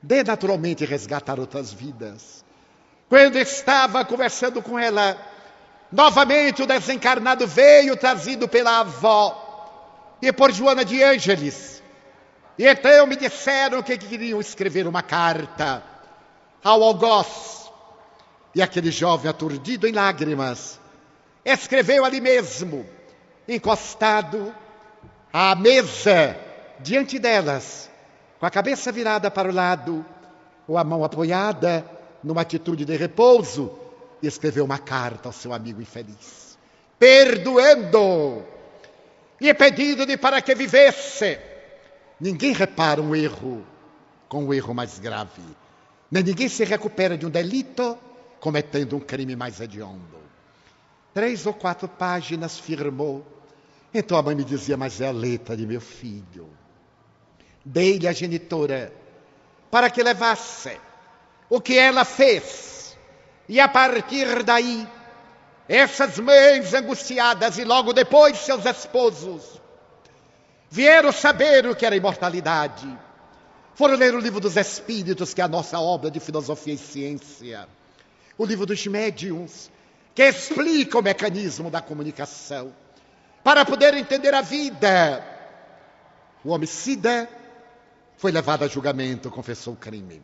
S1: de naturalmente resgatar outras vidas. Quando estava conversando com ela, novamente o desencarnado veio trazido pela avó e por Joana de Ângeles. E então me disseram que queriam escrever uma carta ao algoz. E aquele jovem aturdido em lágrimas escreveu ali mesmo, encostado à mesa, diante delas, com a cabeça virada para o lado, ou a mão apoiada numa atitude de repouso, e escreveu uma carta ao seu amigo infeliz, perdoando e pedindo-lhe para que vivesse. Ninguém repara um erro com um erro mais grave, nem ninguém se recupera de um delito cometendo um crime mais hediondo. 3 ou 4 páginas firmou. Então a mãe me dizia, mas é a letra de meu filho. Dei-lhe a genitora para que levasse o que ela fez. E a partir daí, essas mães angustiadas e logo depois seus esposos vieram saber o que era imortalidade. Foram ler o livro dos Espíritos, que é a nossa obra de filosofia e ciência. O livro dos médiuns, que explica o mecanismo da comunicação, para poder entender a vida. O homicida foi levado a julgamento, confessou o crime.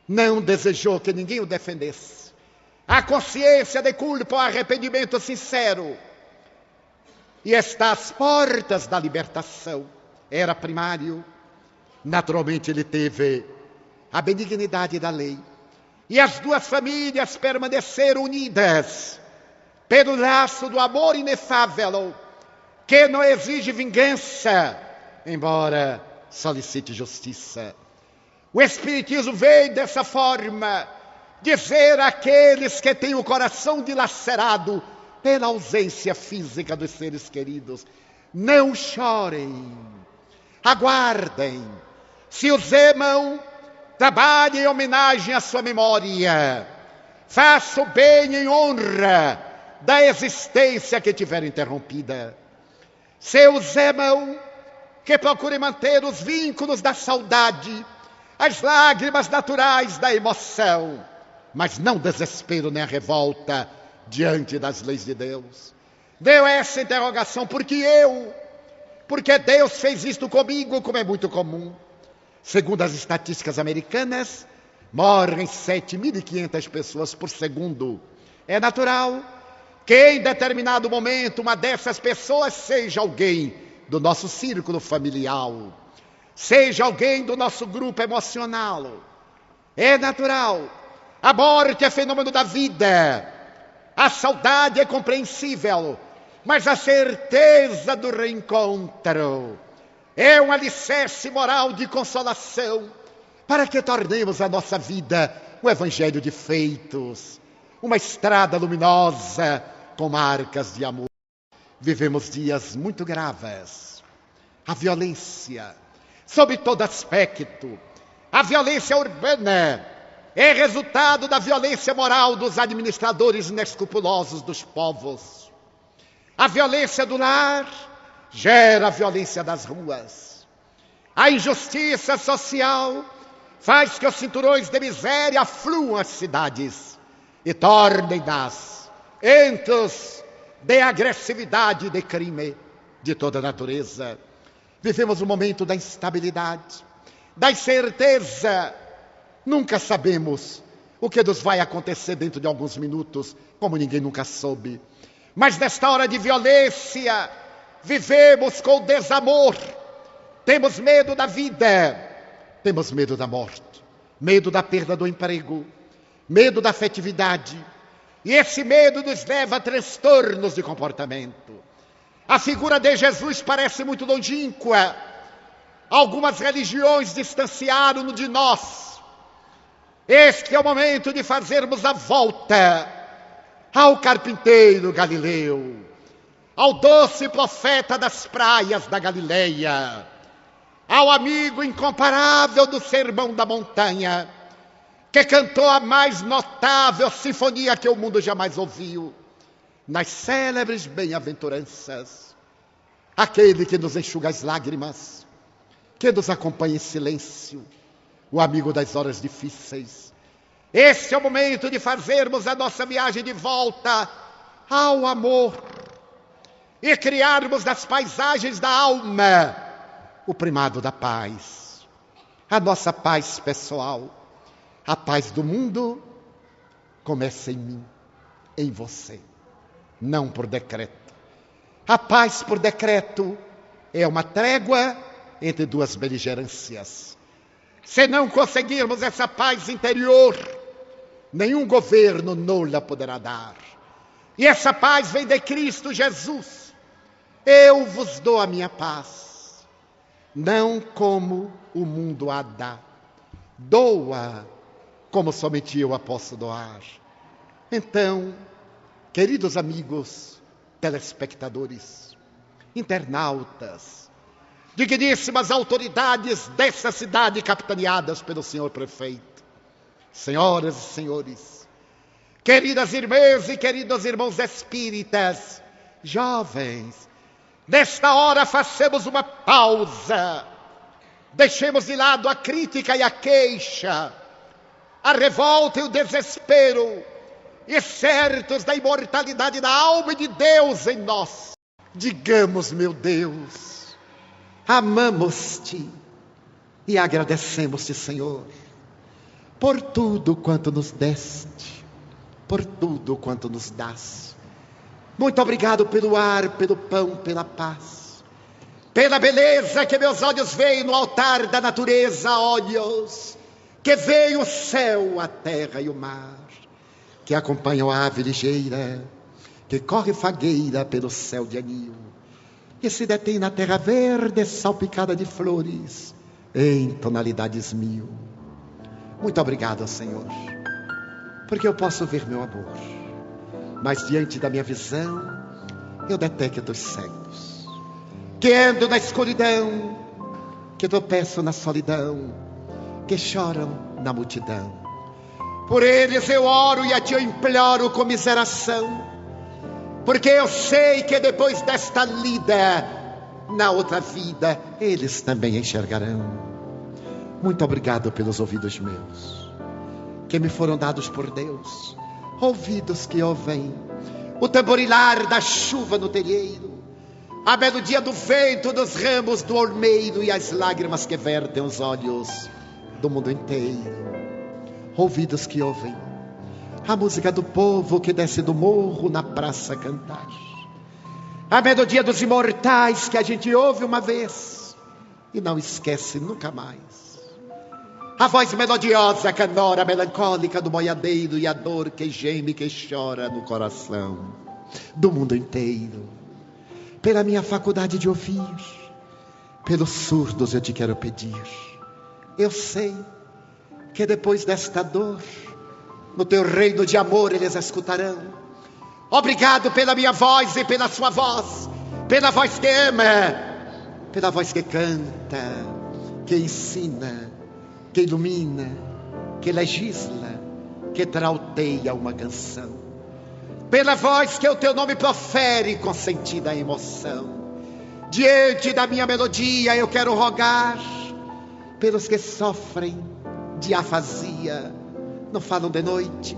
S1: Não desejou que ninguém o defendesse. A consciência de culpa, o arrependimento sincero. E está às portas da libertação. Era primário. Naturalmente ele teve a benignidade da lei. E as duas famílias permaneceram unidas pelo laço do amor inefável, que não exige vingança, embora solicite justiça. O Espiritismo veio dessa forma dizer àqueles que têm o coração dilacerado pela ausência física dos seres queridos, não chorem, aguardem. Se os amam, trabalhe em homenagem à sua memória. Faça o bem em honra da existência que tiver interrompida. Se os amam, que procurem manter os vínculos da saudade, as lágrimas naturais da emoção, mas não desespero nem a revolta diante das leis de Deus. Deu essa interrogação, por que eu? Porque Deus fez isto comigo, como é muito comum. Segundo as estatísticas americanas, morrem 7.500 pessoas por segundo. É natural que em determinado momento uma dessas pessoas seja alguém do nosso círculo familiar, seja alguém do nosso grupo emocional. é natural. A morte é fenômeno da vida. A saudade é compreensível. Mas a certeza do reencontro é um alicerce moral de consolação para que tornemos a nossa vida um evangelho de feitos, uma estrada luminosa com marcas de amor. Vivemos dias muito graves. A violência, sob todo aspecto, a violência urbana é resultado da violência moral dos administradores inescrupulosos dos povos. A violência do lar gera a violência das ruas. A injustiça social faz que os cinturões de miséria afluam as cidades e tornem-nas entros de agressividade e de crime de toda natureza. Vivemos um momento da instabilidade, da incerteza. Nunca sabemos o que nos vai acontecer dentro de alguns minutos, como ninguém nunca soube. Mas nesta hora de violência, vivemos com desamor. Temos medo da vida, temos medo da morte, medo da perda do emprego, medo da afetividade. E esse medo nos leva a transtornos de comportamento. A figura de Jesus parece muito longínqua. Algumas religiões distanciaram-no de nós. Este é o momento de fazermos a volta ao carpinteiro galileu, ao doce profeta das praias da Galileia, ao amigo incomparável do Sermão da Montanha, que cantou a mais notável sinfonia que o mundo jamais ouviu, nas célebres bem-aventuranças, aquele que nos enxuga as lágrimas, que nos acompanha em silêncio, o amigo das horas difíceis. Este é o momento de fazermos a nossa viagem de volta ao amor e criarmos das paisagens da alma o primado da paz, a nossa paz pessoal. A paz do mundo começa em mim, em você, não por decreto. A paz por decreto é uma trégua entre duas beligerâncias. Se não conseguirmos essa paz interior, nenhum governo nola poderá dar. E essa paz vem de Cristo Jesus. Eu vos dou a minha paz, não como o mundo a dá. Doa como somente eu a posso doar. Então, queridos amigos, telespectadores, internautas, digníssimas autoridades dessa cidade capitaneadas pelo senhor prefeito, senhoras e senhores, queridas irmãs e queridos irmãos espíritas, jovens, nesta hora façamos uma pausa, deixemos de lado a crítica e a queixa, a revolta e o desespero, e certos da imortalidade da alma e de Deus em nós, digamos: meu Deus, amamos-te e agradecemos-te, Senhor, por tudo quanto nos deste, por tudo quanto nos dás. Muito obrigado pelo ar, pelo pão, pela paz, pela beleza que meus olhos veem no altar da natureza, olhos que veem o céu, a terra e o mar, que acompanham a ave ligeira, que corre fagueira pelo céu de anil, e se detém na terra verde salpicada de flores, em tonalidades mil. Muito obrigado, Senhor, porque eu posso ver meu amor, mas diante da minha visão, eu detecto os cegos, que ando na escuridão, que tropeçam na solidão, que choram na multidão. Por eles eu oro e a ti eu imploro comiseração, porque eu sei que depois desta lida, na outra vida, eles também enxergarão. Muito obrigado pelos ouvidos meus, que me foram dados por Deus, ouvidos que ouvem o tamborilar da chuva no telheiro, a melodia do vento dos ramos do ormeiro e as lágrimas que vertem os olhos do mundo inteiro. Ouvidos que ouvem a música do povo que desce do morro na praça cantar, a melodia dos imortais que a gente ouve uma vez e não esquece nunca mais. A voz melodiosa, canora, melancólica do boiadeiro e a dor que geme, que chora no coração do mundo inteiro. Pela minha faculdade de ouvir, pelos surdos eu te quero pedir. Eu sei que depois desta dor, no teu reino de amor eles escutarão. Obrigado pela minha voz e pela sua voz, pela voz que ama, pela voz que canta, que ensina, que ilumina, que legisla, que trauteia uma canção. Pela voz que o teu nome profere com sentida emoção. Diante da minha melodia eu quero rogar pelos que sofrem de afasia, não falam de noite,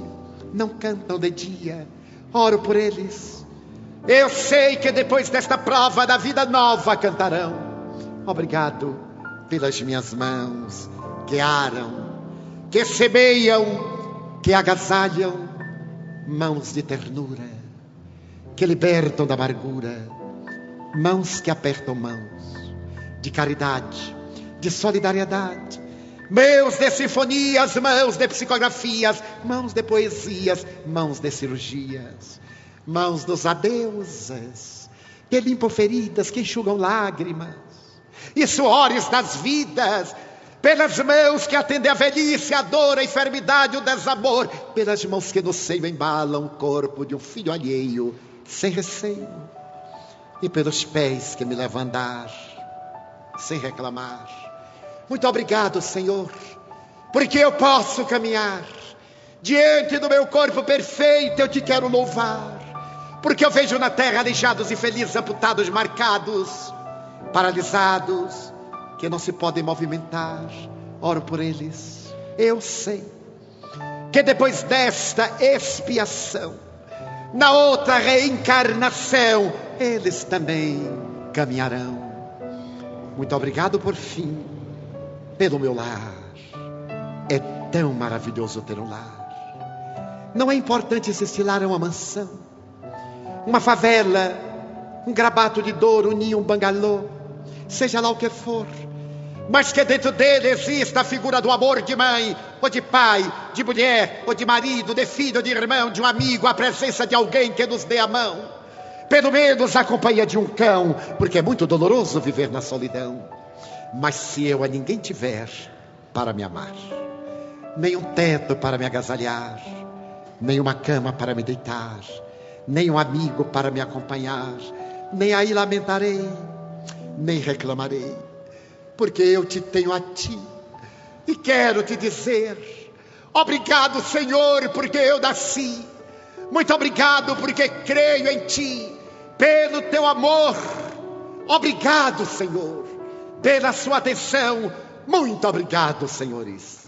S1: não cantam de dia. Oro por eles. Eu sei que depois desta prova da vida nova cantarão. Obrigado pelas minhas mãos que aram, que semeiam, que agasalham, mãos de ternura, que libertam da amargura, mãos que apertam mãos, de caridade, de solidariedade, mãos de sinfonias, mãos de psicografias, mãos de poesias, mãos de cirurgias, mãos dos adeuses, que limpam feridas, que enxugam lágrimas e suores das vidas, pelas mãos que atendem a velhice, a dor, a enfermidade, o desamor, pelas mãos que no seio embalam o corpo de um filho alheio, sem receio, e pelos pés que me levam a andar, sem reclamar. Muito obrigado, Senhor, porque eu posso caminhar. Diante do meu corpo perfeito eu te quero louvar, porque eu vejo na terra aleijados e felizes, amputados, marcados, paralisados, que não se podem movimentar. Oro por eles. Eu sei que depois desta expiação, na outra reencarnação, eles também caminharão. Muito obrigado por fim, pelo meu lar. É tão maravilhoso ter um lar. Não é importante se este lar é uma mansão, uma favela, um grabato de dor, um ninho, um bangalô, seja lá o que for, mas que dentro dele exista a figura do amor de mãe, ou de pai, de mulher, ou de marido, de filho, de irmão, de um amigo, a presença de alguém que nos dê a mão, pelo menos a companhia de um cão, porque é muito doloroso viver na solidão. Mas se eu a ninguém tiver para me amar, nem um teto para me agasalhar, nem uma cama para me deitar, nem um amigo para me acompanhar, nem aí lamentarei, nem reclamarei, porque eu te tenho a ti. E quero te dizer, obrigado, Senhor, porque eu nasci. Muito obrigado porque creio em ti, pelo teu amor. Obrigado, Senhor, pela sua atenção. Muito obrigado, senhores.